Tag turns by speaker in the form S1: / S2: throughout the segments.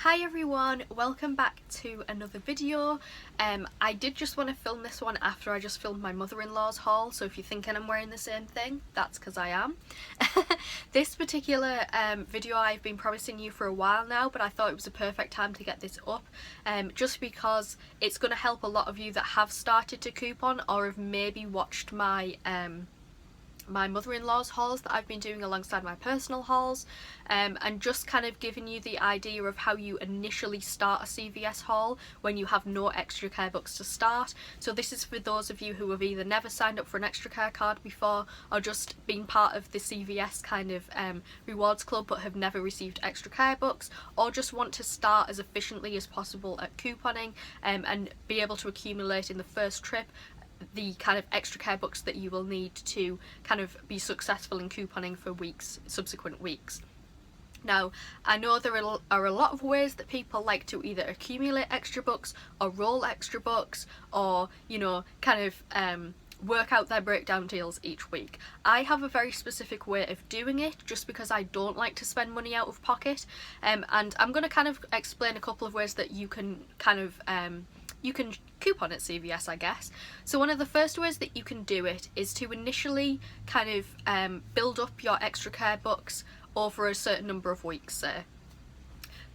S1: Hi everyone, welcome back to another video. I did just want to film this one after I just filmed my mother-in-law's haul, so if you're thinking I'm wearing the same thing, that's because I am. This particular video I've been promising you for a while now, but I thought it was a perfect time to get this up, just because it's going to help a lot of you that have started to coupon or have maybe watched my my mother-in-law's hauls that I've been doing alongside my personal hauls, and just kind of giving you the idea of how you initially start a CVS haul when you have no extra care books to start. So this is for those of you who have either never signed up for an extra care card before or just been part of the CVS kind of rewards club but have never received extra care books, or just want to start as efficiently as possible at couponing and be able to accumulate in the first trip the kind of extra care books that you will need to kind of be successful in couponing for subsequent weeks. Now, I know there are a lot of ways that people like to either accumulate extra books or roll extra books, or, you know, kind of work out their breakdown deals each week. I have a very specific way of doing it just because I don't like to spend money out of pocket, and I'm going to kind of explain a couple of ways that you can kind of you can coupon at CVS, I guess. So one of the first ways that you can do it is to initially kind of build up your extra care books over a certain number of weeks, say.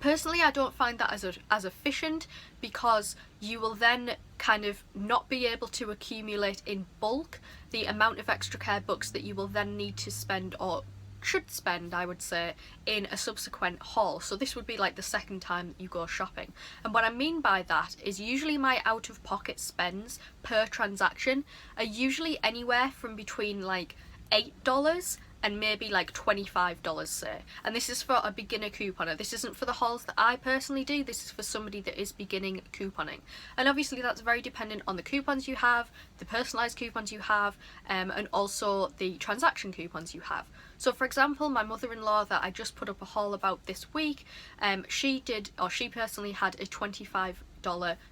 S1: Personally, I don't find that as efficient, because you will then kind of not be able to accumulate in bulk the amount of extra care books that you will then need to spend, or should spend, I would say, in a subsequent haul. So this would be like the second time that you go shopping. And what I mean by that is usually my out-of-pocket spends per transaction are usually anywhere from between like $8 and maybe like $25, say. And this is for a beginner couponer. This isn't for the hauls that I personally do, this is for somebody that is beginning couponing. And obviously that's very dependent on the coupons you have, the personalised coupons you have, and also the transaction coupons you have. So for example, my mother-in-law that I just put up a haul about this week, she personally had a $25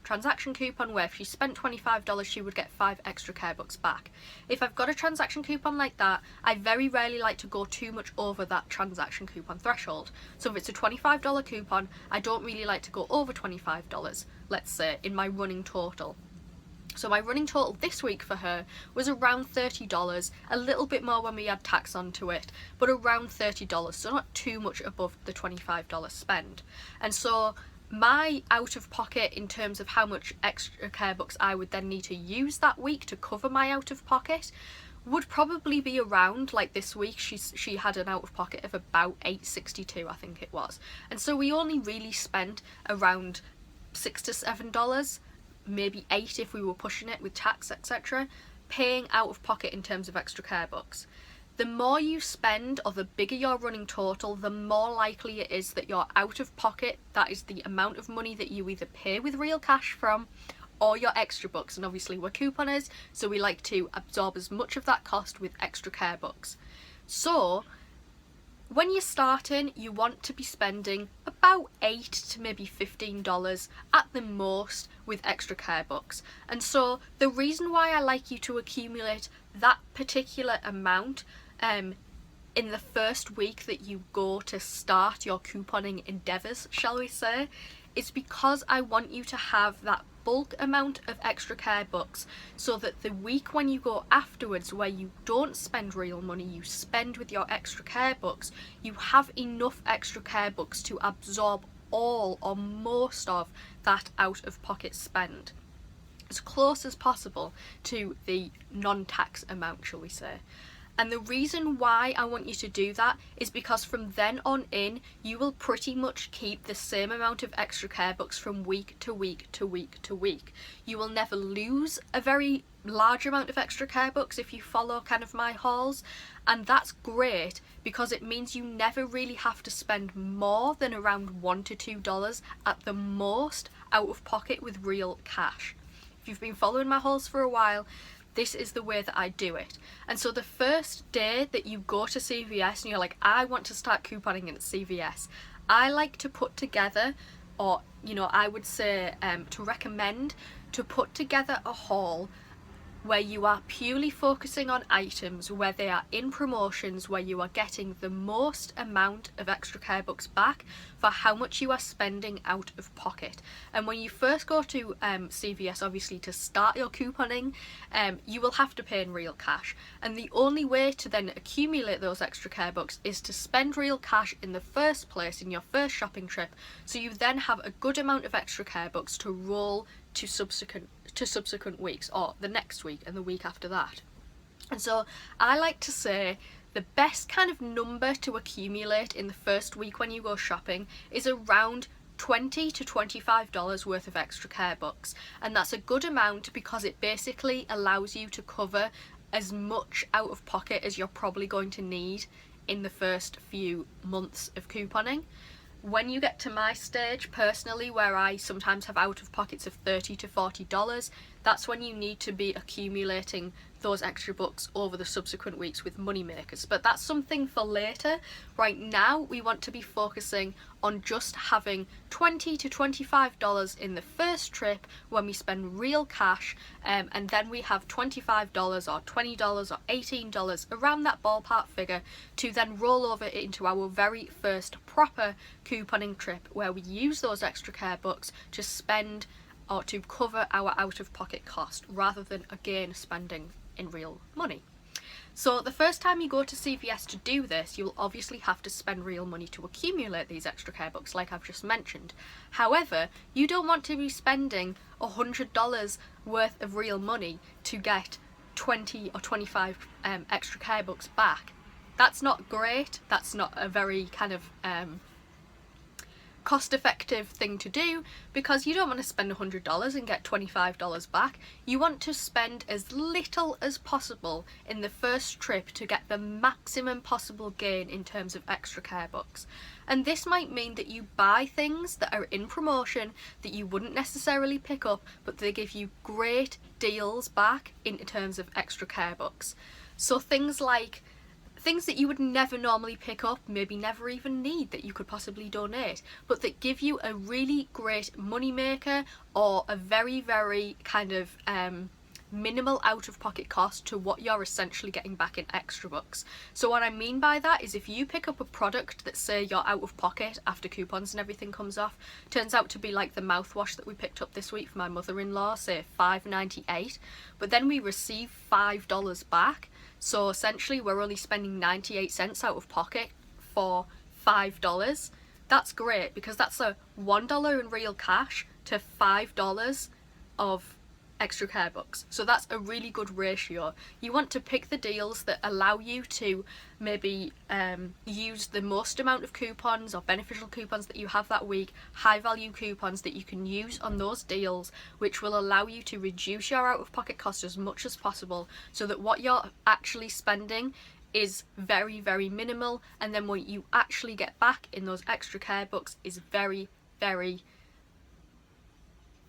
S1: transaction coupon where if she spent $25 she would get 5 extra care books back. If I've got a transaction coupon like that, I very rarely like to go too much over that transaction coupon threshold. So if it's a $25 coupon, I don't really like to go over $25, let's say, in my running total. So my running total this week for her was around $30, a little bit more when we add tax onto it, but around $30, so not too much above the $25 spend. And so my out-of-pocket in terms of how much extra care books I would then need to use that week to cover my out-of-pocket would probably be around, like this week she had an out-of-pocket of about $8.62, I think it was. And so we only really spent around $6 to $7, maybe $8 if we were pushing it with tax, etc., paying out of pocket in terms of extra care books. The more you spend, or the bigger your running total, the more likely it is that you're out of pocket, that is the amount of money that you either pay with real cash from, or your extra books. And obviously we're couponers, so we like to absorb as much of that cost with extra care books. So when you're starting, you want to be spending about $8 to maybe $15 at the most with extra care books. And so the reason why I like you to accumulate that particular amount in the first week that you go to start your couponing endeavours, shall we say, is because I want you to have that bulk amount of extra care books, so that the week when you go afterwards where you don't spend real money, you spend with your extra care books, you have enough extra care books to absorb all or most of that out-of-pocket spend as close as possible to the non-tax amount, shall we say. And the reason why I want you to do that is because from then on in, you will pretty much keep the same amount of extra care books from week to week to week to week. You will never lose a very large amount of extra care books if you follow kind of my hauls, and that's great because it means you never really have to spend more than around $1 to $2 at the most out of pocket with real cash. If you've been following my hauls for a while, this is the way that I do it. And so the first day that you go to CVS and you're like, I want to start couponing at CVS, I like to put together, or, you know, I would say to recommend to put together a haul where you are purely focusing on items where they are in promotions, where you are getting the most amount of extra care bucks back for how much you are spending out of pocket. And when you first go to CVS, obviously to start your couponing, you will have to pay in real cash, and the only way to then accumulate those extra care bucks is to spend real cash in the first place in your first shopping trip, so you then have a good amount of extra care bucks to roll to subsequent weeks, or the next week and the week after that. And so I like to say the best kind of number to accumulate in the first week when you go shopping is around $20 to $25 worth of extra care bucks, and that's a good amount because it basically allows you to cover as much out of pocket as you're probably going to need in the first few months of couponing. When you get to my stage personally, where I sometimes have out of pockets of $30 to $40, that's when you need to be accumulating those extra bucks over the subsequent weeks with money makers. But that's something for later. Right now we want to be focusing on just having $20 to $25 in the first trip when we spend real cash, and then we have $25 or $20 or $18, around that ballpark figure, to then roll over into our very first proper couponing trip where we use those extra care bucks to spend or to cover our out-of-pocket cost, rather than again spending in real money. So the first time you go to CVS to do this, you'll obviously have to spend real money to accumulate these extra care bucks, like I've just mentioned. However, you don't want to be spending $100 worth of real money to get 20 or 25 extra care bucks back. That's not great. That's not a very kind of cost-effective thing to do, because you don't want to spend $100 and get $25 back. You want to spend as little as possible in the first trip to get the maximum possible gain in terms of extra care bucks. And this might mean that you buy things that are in promotion that you wouldn't necessarily pick up, but they give you great deals back in terms of extra care bucks. So things that you would never normally pick up, maybe never even need, that you could possibly donate, but that give you a really great money maker, or a very, very kind of minimal out-of-pocket cost to what you're essentially getting back in extra bucks. So what I mean by that is, if you pick up a product that, say, you're out of pocket after coupons and everything comes off, turns out to be like the mouthwash that we picked up this week for my mother-in-law, say $5.98, but then we receive $5 back. So essentially we're only spending 98 cents out of pocket for $5. That's great, because that's a $1 in real cash to $5 of extra care bucks. So that's a really good ratio. You want to pick the deals that allow you to maybe use the most amount of coupons or beneficial coupons that you have that week, high value coupons that you can use on those deals, which will allow you to reduce your out of pocket cost as much as possible, so that what you're actually spending is very, very minimal, and then what you actually get back in those extra care bucks is very, very,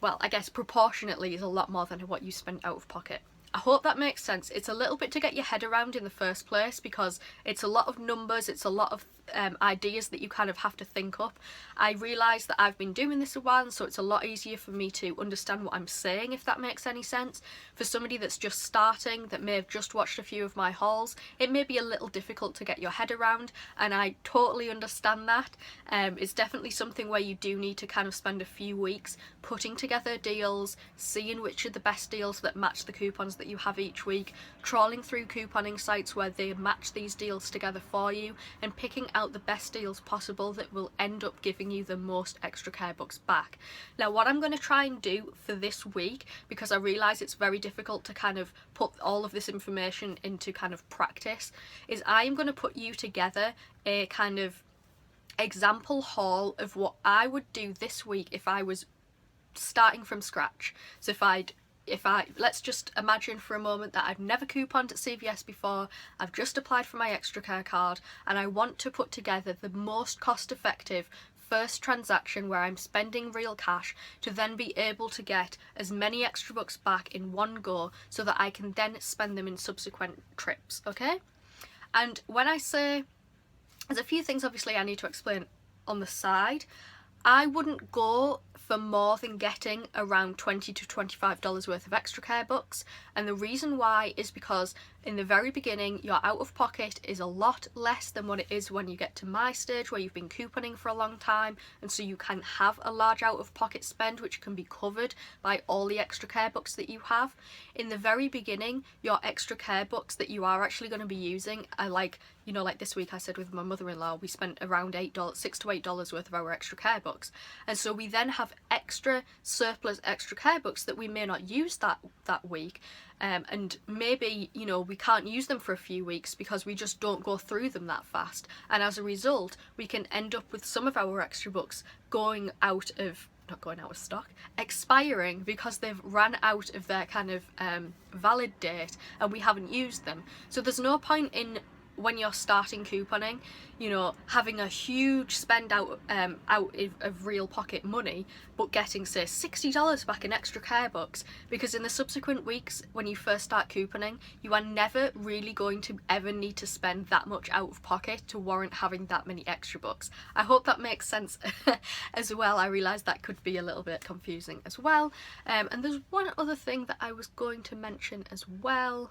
S1: well, I guess proportionately is a lot more than what you spend out of pocket. I hope that makes sense. It's a little bit to get your head around in the first place, because it's a lot of numbers, it's a lot of ideas that you kind of have to think up. I realise that I've been doing this a while, so it's a lot easier for me to understand what I'm saying, if that makes any sense. For somebody that's just starting, that may have just watched a few of my hauls, it may be a little difficult to get your head around, and I totally understand that. It's definitely something where you do need to kind of spend a few weeks putting together deals, seeing which are the best deals that match the coupons that you have each week, trawling through couponing sites where they match these deals together for you, and picking out the best deals possible that will end up giving you the most extra care bucks back. Now, what I'm going to try and do for this week, because I realise it's very difficult to kind of put all of this information into kind of practice, is I'm going to put you together a kind of example haul of what I would do this week if I was starting from scratch. So if I let's just imagine for a moment that I've never couponed at CVS before, I've just applied for my extra care card, and I want to put together the most cost effective first transaction where I'm spending real cash, to then be able to get as many extra bucks back in one go, so that I can then spend them in subsequent trips, okay? And when I say, there's a few things obviously I need to explain on the side. I wouldn't go for more than getting around $20 to $25 worth of extra care books. And the reason why is because in the very beginning your out of pocket is a lot less than what it is when you get to my stage where you've been couponing for a long time, and so you can have a large out of pocket spend which can be covered by all the extra care books that you have. In the very beginning, your extra care books that you are actually going to be using are like, you know, like this week I said with my mother-in-law, we spent around $6 to $8 worth of our extra care books, and so we then have extra surplus extra care books that we may not use that week, and maybe, you know, we can't use them for a few weeks because we just don't go through them that fast, and as a result we can end up with some of our extra books not going out of stock, expiring because they've run out of their kind of valid date and we haven't used them. So there's no point in, when you're starting couponing, you know, having a huge spend out of real pocket money but getting, say, $60 back in extra care books, because in the subsequent weeks when you first start couponing, you are never really going to ever need to spend that much out of pocket to warrant having that many extra books. I hope that makes sense as well. I realise that could be a little bit confusing as well. And there's one other thing that I was going to mention as well.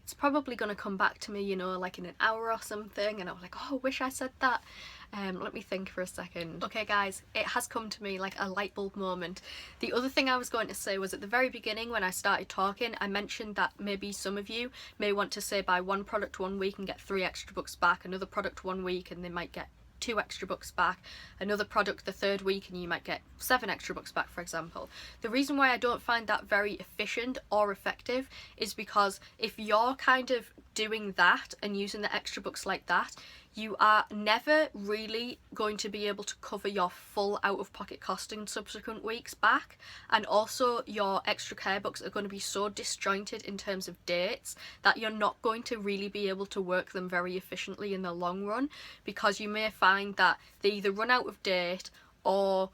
S1: It's probably going to come back to me, you know, like in an hour or something, and I'm like, oh, I wish I said that. Let me think for a second. Okay guys, it has come to me like a light bulb moment. The other thing I was going to say was, at the very beginning when I started talking, I mentioned that maybe some of you may want to, say, buy one product one week and get 3 extra books back, another product one week and they might get 2 extra books back, another product the third week and you might get 7 extra books back, for example. The reason why I don't find that very efficient or effective is because if you're kind of doing that and using the extra books like that, you are never really going to be able to cover your full out-of-pocket cost in subsequent weeks back, and also your extra care books are going to be so disjointed in terms of dates that you're not going to really be able to work them very efficiently in the long run, because you may find that they either run out of date or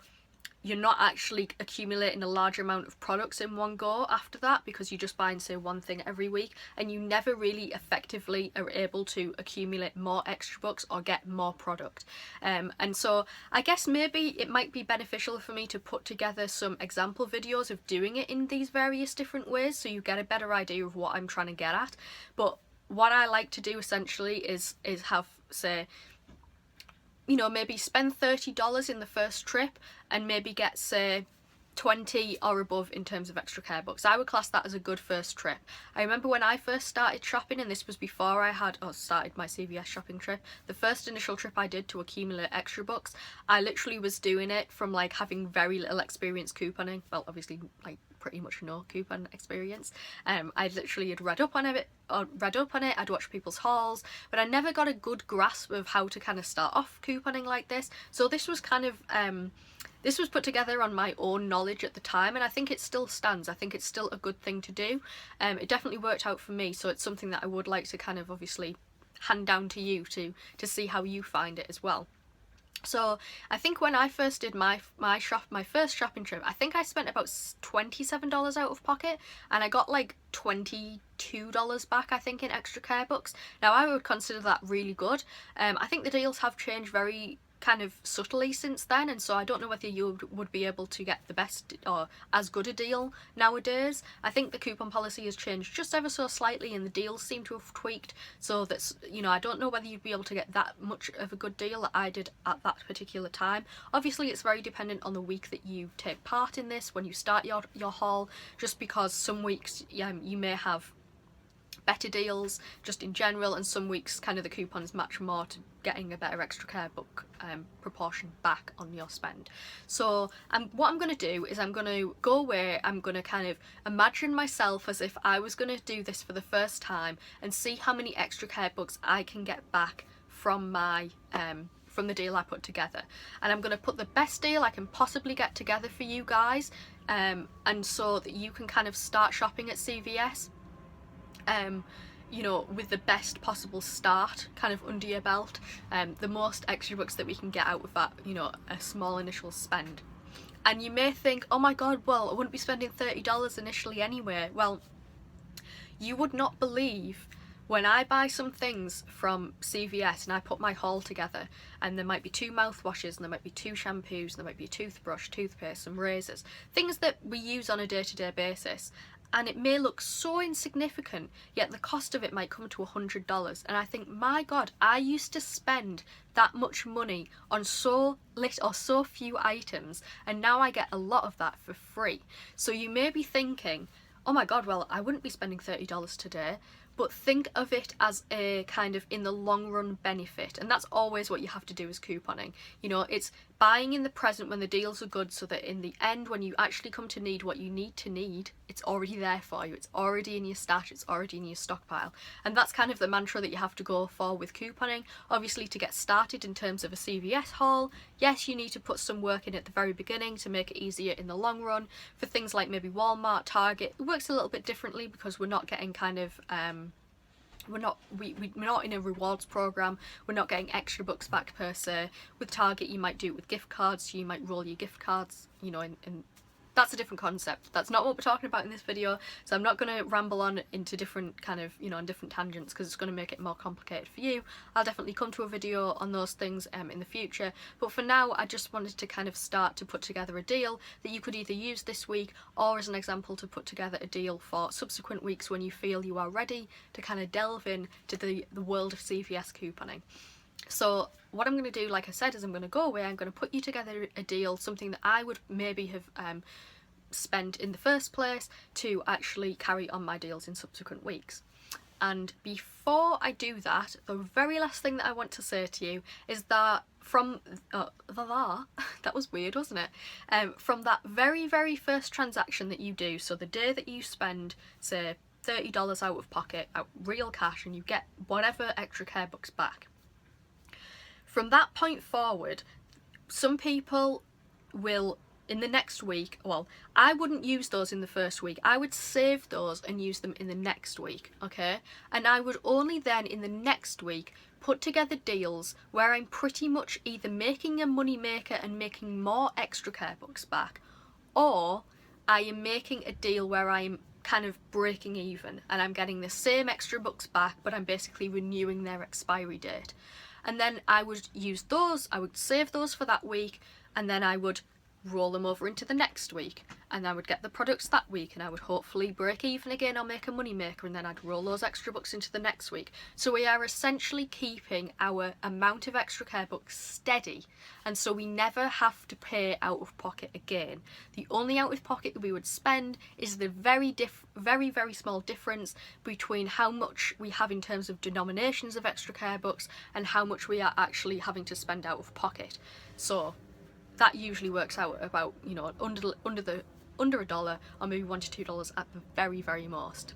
S1: you're not actually accumulating a large amount of products in one go after that, because you're just buying, say, one thing every week, and you never really effectively are able to accumulate more extra books or get more product. And so I guess maybe it might be beneficial for me to put together some example videos of doing it in these various different ways so you get a better idea of what I'm trying to get at. But what I like to do essentially is have, say, you know, maybe spend $30 in the first trip and maybe get, say, 20 or above in terms of extra care books. I would class that as a good first trip. I remember when I first started shopping, and this was before I had started my CVS shopping trip, the first initial trip I did to accumulate extra books, I literally was doing it from like having very little experience couponing, well, obviously like pretty much no coupon experience. I literally had read up on it, I'd watched people's hauls, but I never got a good grasp of how to kind of start off couponing like this. So this was kind of this was put together on my own knowledge at the time, and I think it still stands. I think it's still a good thing to do. It definitely worked out for me, so it's something that I would like to kind of obviously hand down to you to see how you find it as well. So I think when I first did my first shopping trip, I think I spent about $27 out of pocket, and I got like $22 back, I think, in extra care books. Now I would consider that really good. I think the deals have changed very kind of subtly since then, and so I don't know whether you would be able to get the best or as good a deal nowadays. I think the coupon policy has changed just ever so slightly, and the deals seem to have tweaked, so that's, you know, I don't know whether you'd be able to get that much of a good deal that I did at that particular time. Obviously it's very dependent on the week that you take part in this, when you start your haul, just because some weeks you may have better deals just in general, and some weeks kind of the coupons match more to getting a better extra care book proportion back on your spend. So what I'm going to do is I'm going to go away, I'm going to kind of imagine myself as if I was going to do this for the first time and see how many extra care books I can get back from my from the deal I put together, and I'm going to put the best deal I can possibly get together for you guys, and so that you can kind of start shopping at CVS you know, with the best possible start kind of under your belt, the most extra books that we can get out of that, you know, a small initial spend. And you may think, oh my god, well, I wouldn't be spending $30 initially anyway. Well, you would not believe when I buy some things from CVS and I put my haul together, and there might be 2 mouthwashes and there might be 2 shampoos and there might be a toothbrush, toothpaste, some razors, things that we use on a day-to-day basis, and it may look so insignificant, yet the cost of it might come to $100. And I think, my God, I used to spend that much money on so little or so few items, and now I get a lot of that for free. So you may be thinking, oh my God, well, I wouldn't be spending $30 today. But think of it as a kind of in the long run benefit, and that's always what you have to do as couponing. You know, it's buying in the present when the deals are good, so that in the end, when you actually come to need what you need, it's already there for you. It's already in your stash, it's already in your stockpile. And that's kind of the mantra that you have to go for with couponing. Obviously, to get started in terms of a CVS haul, yes, you need to put some work in at the very beginning to make it easier in the long run. For things like maybe Walmart, Target, it works a little bit differently because we're not getting kind of we're not in a rewards program, we're not getting extra bucks back per se. With Target, you might do it with gift cards, so you might roll your gift cards, you know, and that's a different concept. That's not what we're talking about in this video, so I'm not going to ramble on into different kind of, you know, on different tangents, because it's going to make it more complicated for you. I'll definitely come to a video on those things in the future, but for now I just wanted to kind of start to put together a deal that you could either use this week, or as an example to put together a deal for subsequent weeks when you feel you are ready to kind of delve in to the world of CVS couponing. So what I'm going to do, like I said, is I'm going to go away, I'm going to put you together a deal, something that I would maybe have spent in the first place to actually carry on my deals in subsequent weeks. And before I do that, the very last thing that I want to say to you is that from that was weird, wasn't it? From that very first transaction that you do, so the day that you spend, say, $30 out of pocket, out real cash, and you get whatever extra care bucks back, from that point forward, some people will, in the next week, well, I wouldn't use those in the first week. I would save those and use them in the next week, okay? And I would only then, in the next week, put together deals where I'm pretty much either making a money maker and making more extra care bucks back, or I am making a deal where I'm kind of breaking even and I'm getting the same extra bucks back, but I'm basically renewing their expiry date. And then I would use those, I would save those for that week, and then I would roll them over into the next week, and I would get the products that week, and I would hopefully break even again or make a money maker, and then I'd roll those extra bucks into the next week. So we are essentially keeping our amount of extra care bucks steady, and so we never have to pay out of pocket again. The only out of pocket that we would spend is the very small difference between how much we have in terms of denominations of extra care bucks and how much we are actually having to spend out of pocket. So that usually works out about, you know, under $1 or maybe $1 to $2 at the very most.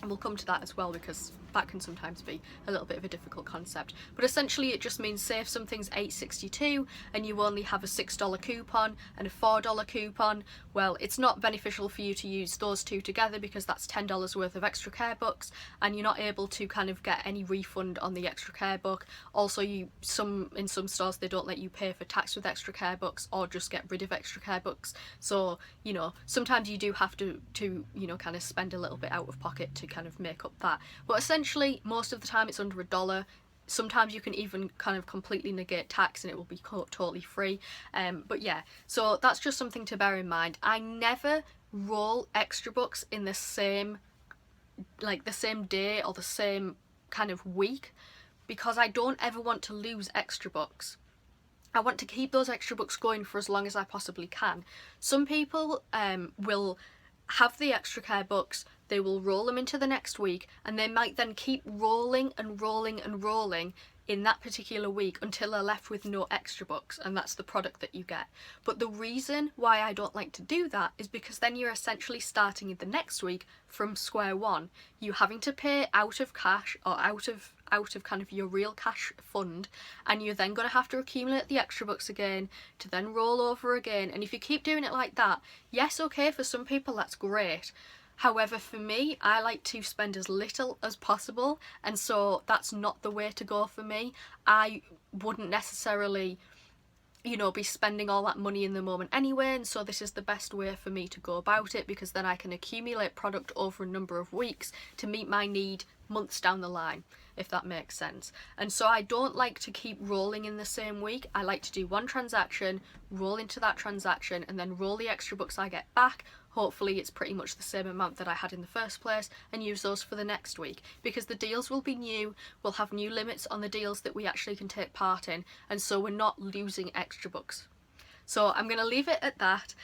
S1: And we'll come to that as well, because that can sometimes be a little bit of a difficult concept. But essentially it just means, say if something's $8.62 and you only have a $6 coupon and a $4 coupon, well, it's not beneficial for you to use those two together, because that's $10 worth of extra care bucks, and you're not able to kind of get any refund on the extra care buck. Also, in some stores they don't let you pay for tax with extra care bucks, or just get rid of extra care bucks. So, you know, sometimes you do have to you know, kind of spend a little bit out of pocket to kind of make up that. But essentially, most of the time it's under $1. Sometimes you can even kind of completely negate tax and it will be totally free. But yeah, so that's just something to bear in mind. I never roll extra bucks in the same day or the same kind of week, because I don't ever want to lose extra bucks. I want to keep those extra bucks going for as long as I possibly can. Some people will have the extra care bucks, they will roll them into the next week, and they might then keep rolling and rolling and rolling in that particular week until they're left with no extra bucks, and that's the product that you get. But the reason why I don't like to do that is because then you're essentially starting in the next week from square one. You having to pay out of cash or out of kind of your real cash fund, and you're then going to have to accumulate the extra bucks again to then roll over again. And if you keep doing it like that, yes, okay, for some people that's great. However, for me, I like to spend as little as possible, and so that's not the way to go for me. I wouldn't necessarily, you know, be spending all that money in the moment anyway, and so this is the best way for me to go about it, because then I can accumulate product over a number of weeks to meet my need months down the line, if that makes sense. And so I don't like to keep rolling in the same week. I like to do one transaction, roll into that transaction, and then roll the extra bucks I get back. Hopefully it's pretty much the same amount that I had in the first place, and use those for the next week, because the deals will be new, we'll have new limits on the deals that we actually can take part in, and so we're not losing extra bucks. So I'm going to leave it at that.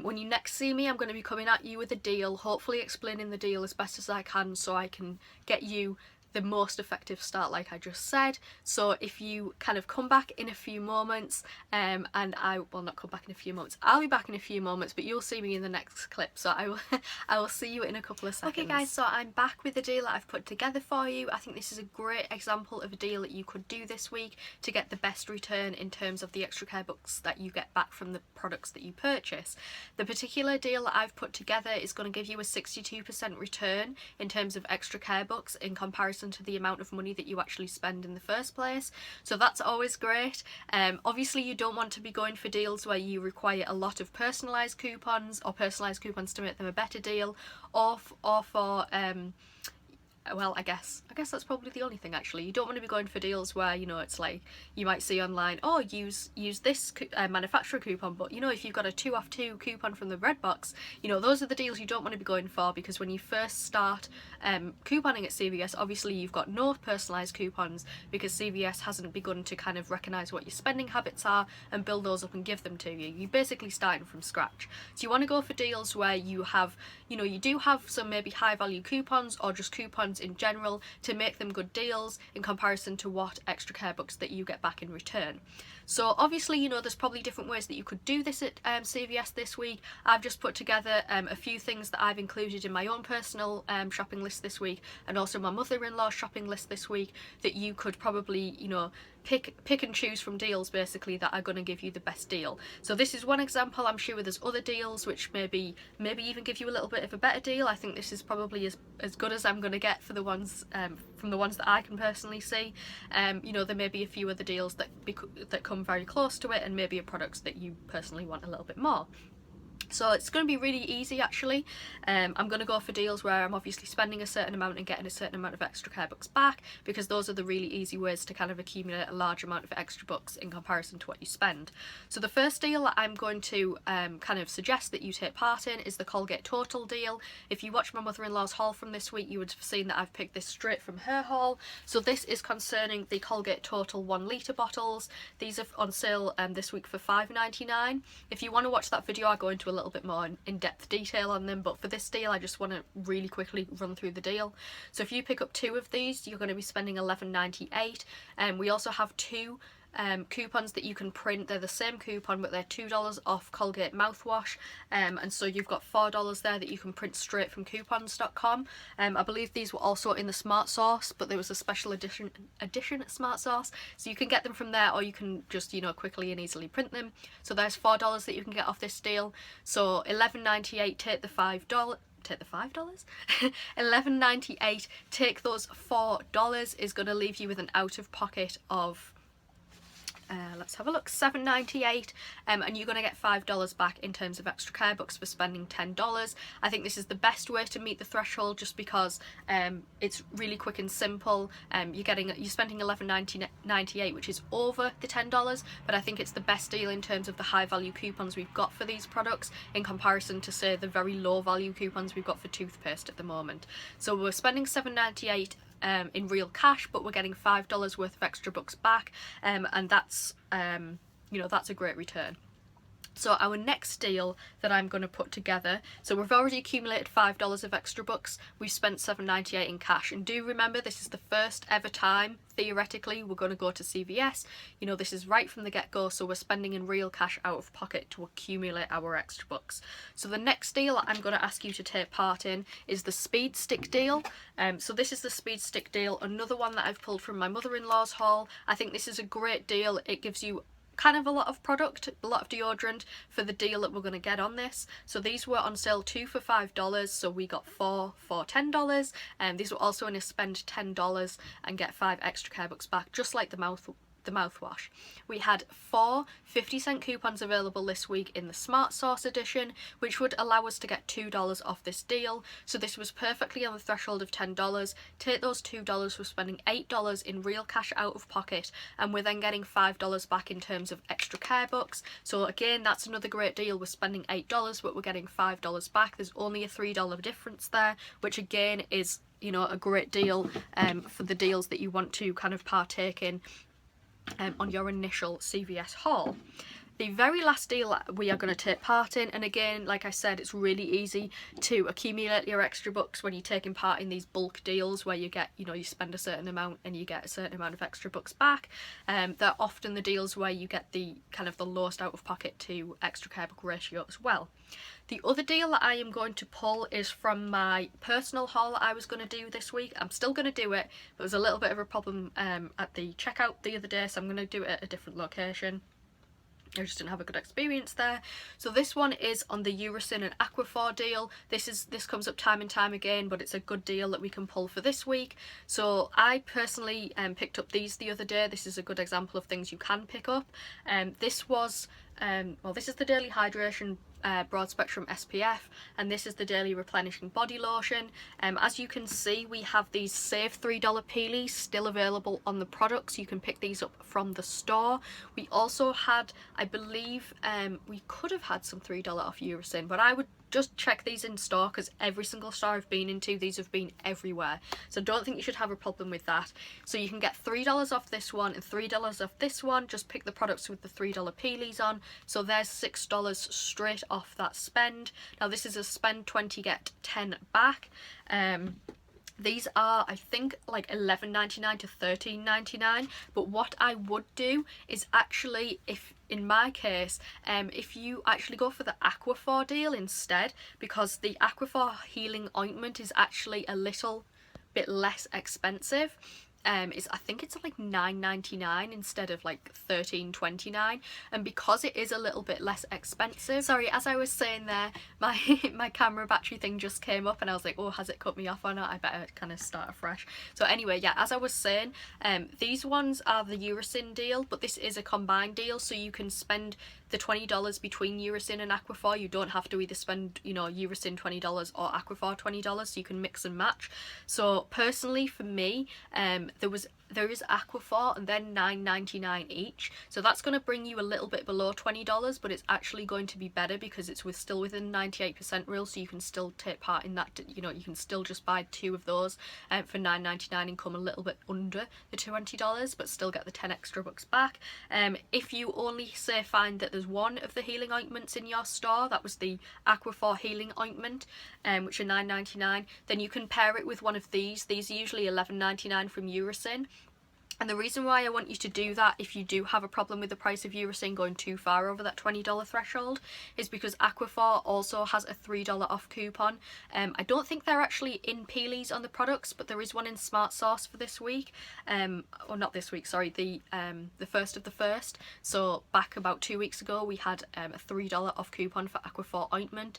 S1: When you next see me, I'm going to be coming at you with a deal, hopefully explaining the deal as best as I can so I can get you the most effective start, like I just said. So if you kind of come back in a few moments, and I will not come back in a few moments, I'll be back in a few moments, but you'll see me in the next clip, so I will see you in a couple of seconds. Okay guys, so I'm back with the deal that I've put together for you. I think this is a great example of a deal that you could do this week to get the best return in terms of the extra care bucks that you get back from the products that you purchase. The particular deal that I've put together is going to give you a 62% return in terms of extra care bucks in comparison to the amount of money that you actually spend in the first place, so that's always great. Obviously you don't want to be going for deals where you require a lot of personalised coupons, or personalised coupons to make them a better deal, or for well, I guess that's probably the only thing actually. You don't want to be going for deals where, you know, it's like you might see online, oh, use this manufacturer coupon, but you know, if you've got a 2 off 2 coupon from the red box, you know, those are the deals you don't want to be going for, because when you first start couponing at CVS, obviously you've got no personalised coupons because CVS hasn't begun to kind of recognise what your spending habits are and build those up and give them to you. You're basically starting from scratch. So you want to go for deals where you have, you know, you do have some maybe high value coupons or just coupons in general to make them good deals in comparison to what extra care bucks that you get back in return. So obviously, you know, there's probably different ways that you could do this at CVS this week. I've just put together a few things that I've included in my own personal shopping list this week, and also my mother-in-law's shopping list this week, that you could probably, you know, pick and choose from deals basically that are going to give you the best deal. So this is one example. I'm sure there's other deals which maybe even give you a little bit of a better deal. I think this is probably as good as I'm going to get for the ones from the ones that I can personally see. You know, there may be a few other deals that come very close to it, and maybe a products that you personally want a little bit more. So it's going to be really easy actually. I'm going to go for deals where I'm obviously spending a certain amount and getting a certain amount of extra care bucks back, because those are the really easy ways to kind of accumulate a large amount of extra bucks in comparison to what you spend. So the first deal that I'm going to kind of suggest that you take part in is the Colgate Total deal. If you watch my mother-in-law's haul from this week, you would have seen that I've picked this straight from her haul. So this is concerning the Colgate Total 1 litre bottles. These are on sale this week for $5.99. If you want to watch that video, I go into a little bit more in-depth detail on them, but for this deal I just want to really quickly run through the deal. So if you pick up 2 of these, you're going to be spending $11.98, and we also have 2 coupons that you can print. They're the same coupon, but they're $2 off Colgate mouthwash, and so you've got $4 there that you can print straight from coupons.com. I believe these were also in the Smart Sauce, but there was a special edition at Smart Sauce, so you can get them from there, or you can just, you know, quickly and easily print them. So there's $4 that you can get off this deal. So $11.98, take the $5. Take the $5? $11.98, take those $4 is going to leave you with an out-of-pocket of let's have a look, $7.98, and you're going to get $5 back in terms of extra care bucks for spending $10. I think this is the best way to meet the threshold, just because it's really quick and simple. You're spending $11.98, which is over the $10, but I think it's the best deal in terms of the high value coupons we've got for these products in comparison to, say, the very low value coupons we've got for toothpaste at the moment. So we're spending $7.98 in real cash, but we're getting $5 worth of extra bucks back, and that's you know, that's a great return. So our next deal that I'm going to put together, so we've already accumulated $5 of extra bucks, we've spent $7.98 in cash, and do remember this is the first ever time theoretically we're going to go to CVS. You know, this is right from the get-go, so we're spending in real cash out of pocket to accumulate our extra bucks. So the next deal I'm going to ask you to take part in is the Speed Stick deal. So this is the Speed Stick deal, another one that I've pulled from my mother-in-law's haul. I think this is a great deal. It gives you kind of a lot of product, a lot of deodorant for the deal that we're going to get on this. So these were on sale 2 for $5, so we got 4 for $10, and these were also in a spend $10 and get 5 extra care bucks back, just like the the mouthwash. We had 4 50-cent coupons available this week in the Smart Sauce edition, which would allow us to get $2 off this deal. So this was perfectly on the threshold of $10. Take those $2, we're spending $8 in real cash out of pocket, and we're then getting $5 back in terms of extra care bucks. So again, that's another great deal. We're spending $8, but we're getting $5 back. There's only a $3 difference there, which again is, you know, a great deal for the deals that you want to kind of partake in on your initial CVS haul. The very last deal that we are going to take part in, and again, like I said, it's really easy to accumulate your extra bucks when you're taking part in these bulk deals where you get, you know, you spend a certain amount and you get a certain amount of extra bucks back. They're often the deals where you get the kind of the lowest out of pocket to extra care buck ratio as well. The other deal that I am going to pull is from my personal haul that I was going to do this week. I'm still going to do it, but there was a little bit of a problem at the checkout the other day, so I'm going to do it at a different location. I just didn't have a good experience there. So this one is on the Urocin and Aquaphor deal. This comes up time and time again, but it's a good deal that we can pull for this week. So I personally picked up these the other day. This is a good example of things you can pick up. This is the Daily Hydration Broad Spectrum SPF, and this is the Daily Replenishing Body Lotion. As you can see, we have these Save $3 peelies still available on the products. You can pick these up from the store. We also had, I believe, we could have had some $3 off Urocin, but I would just check these in store because every single store I've been into, these have been everywhere. So don't think you should have a problem with that. So you can get $3 off this one and $3 off this one. Just pick the products with the $3 peelies on. So there's $6 straight off that spend. Now this is a spend 20, get 10 back. These are, I think, like $11.99 to $13.99, but what I would do is actually, if in my case, if you actually go for the Aquaphor deal instead, because the Aquaphor healing ointment is actually a little bit less expensive. I think it's like $9.99 instead of like $13.29, and because it is a little bit less expensive. Sorry, as I was saying there, my camera battery thing just came up and I was like, oh, has it cut me off or not? I better kind of start afresh. So anyway, yeah, as I was saying, these ones are the Urocin deal, but this is a combined deal, so you can spend the $20 between Urocin and Aquaphor. You don't have to either spend, you know, Urocin $20 or Aquaphor $20, so you can mix and match. So personally for me, there is Aquaphor and then $9.99 each, so that's going to bring you a little bit below $20, but it's actually going to be better because it's still within 98% rule, so you can still take part in that. You know, you can still just buy 2 of those for $9.99 and come a little bit under the $20, but still get the 10 extra bucks back. If you only say find that there's one of the healing ointments in your store, that was the Aquaphor healing ointment, which are $9.99, then you can pair it with one of these. These are usually $11.99 from Urocin. And the reason why I want you to do that, if you do have a problem with the price of Urocin going too far over that $20 threshold, is because Aquaphor also has a $3 off coupon. I don't think they're actually in peelies on the products, but there is one in Smart Sauce for this week. Or not this week, sorry, the 1st of the 1st. So back about 2 weeks ago, we had a $3 off coupon for Aquaphor ointment.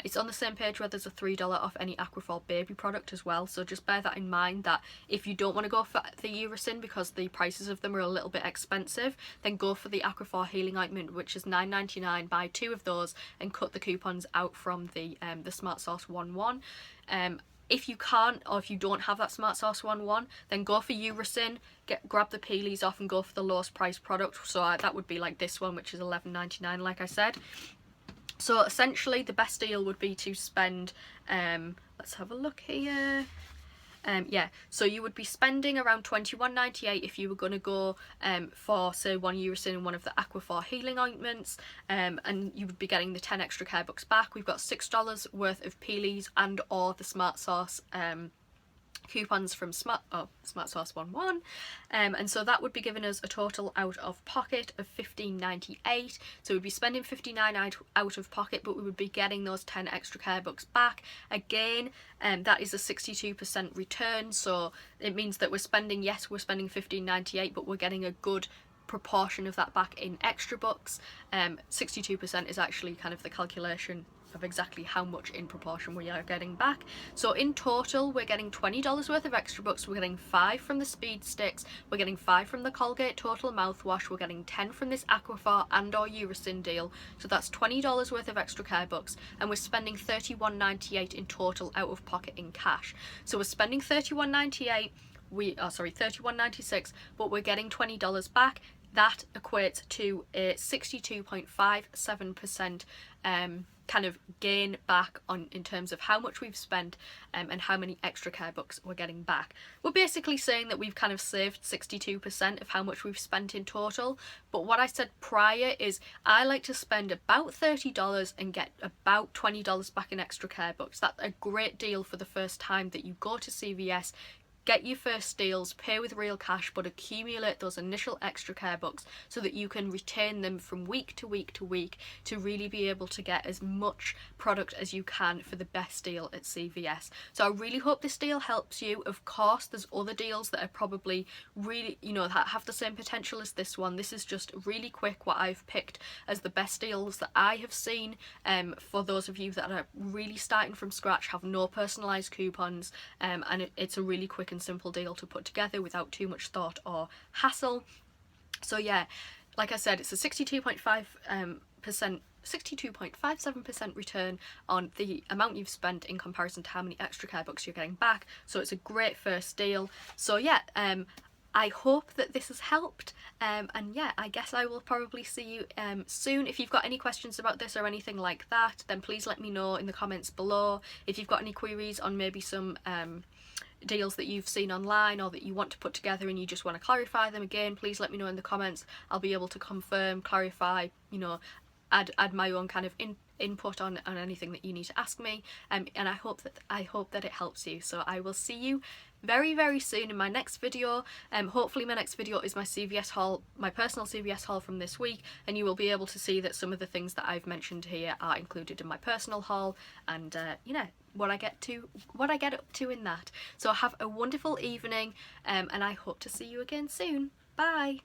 S1: It's on the same page where there's a $3 off any Aquaphor baby product as well. So just bear that in mind, that if you don't want to go for the Urocin because the prices of them are a little bit expensive, then go for the Aquaphor healing ointment, which is $9.99. Buy 2 of those and cut the coupons out from the Smart Sauce 1/1. If you can't, or if you don't have that Smart Sauce 1/1, then go for Urocin, grab the peelies off and go for the lowest price product. So that would be like this one, which is $11.99, like I said. So essentially the best deal would be to spend, let's have a look here. Yeah, so you would be spending around $21.98 if you were going to go for, say, one Urocin and one of the Aquaphor healing ointments, and you would be getting the 10 extra care bucks back. We've got $6 worth of peelies and or the Smart Sauce coupons from Smart Sauce 1/1, and so that would be giving us a total out of pocket of $15.98. So we'd be spending $59 out of pocket, but we would be getting those 10 extra care bucks back. Again, that is a 62% return, so it means that we're spending $15.98, but we're getting a good proportion of that back in extra bucks. 62% is actually kind of the calculation of exactly how much in proportion we are getting back. So in total we're getting $20 worth of extra bucks. We're getting 5 from the Speed Sticks, we're getting 5 from the Colgate Total mouthwash, we're getting 10 from this Aquaphor and or Uricin deal, so that's $20 worth of extra care bucks, and we're spending $31.98 in total out of pocket in cash. So we're spending $31.98, $31.96, but we're getting $20 back. That equates to a 62.57% kind of gain back on in terms of how much we've spent and how many extra care bucks we're getting back. We're basically saying that we've kind of saved 62% of how much we've spent in total, but what I said prior is I like to spend about $30 and get about $20 back in extra care bucks. That's a great deal for the first time that you go to CVS. Get your first deals, pay with real cash, but accumulate those initial extra care bucks so that you can retain them from week to week to week to really be able to get as much product as you can for the best deal at CVS. So I really hope this deal helps you. Of course, there's other deals that are probably really, you know, that have the same potential as this one. This is just really quick what I've picked as the best deals that I have seen for those of you that are really starting from scratch, have no personalised coupons, and it's a really quick and simple deal to put together without too much thought or hassle. So yeah, like I said, it's a 62.57% return on the amount you've spent in comparison to how many extra care bucks you're getting back. So it's a great first deal. So yeah, I hope that this has helped, and yeah, I guess I will probably see you soon. If you've got any questions about this or anything like that, then please let me know in the comments below. If you've got any queries on maybe some deals that you've seen online or that you want to put together and you just want to clarify them again, please let me know in the comments. I'll be able to confirm, clarify, you know, add my own kind of input on anything that you need to ask me, and I hope that it helps you. So I will see you very soon in my next video. Hopefully my next video is my CVS haul, my personal CVS haul from this week, and you will be able to see that some of the things that I've mentioned here are included in my personal haul, and you know, what I get up to in that. So have a wonderful evening, and I hope to see you again soon. Bye.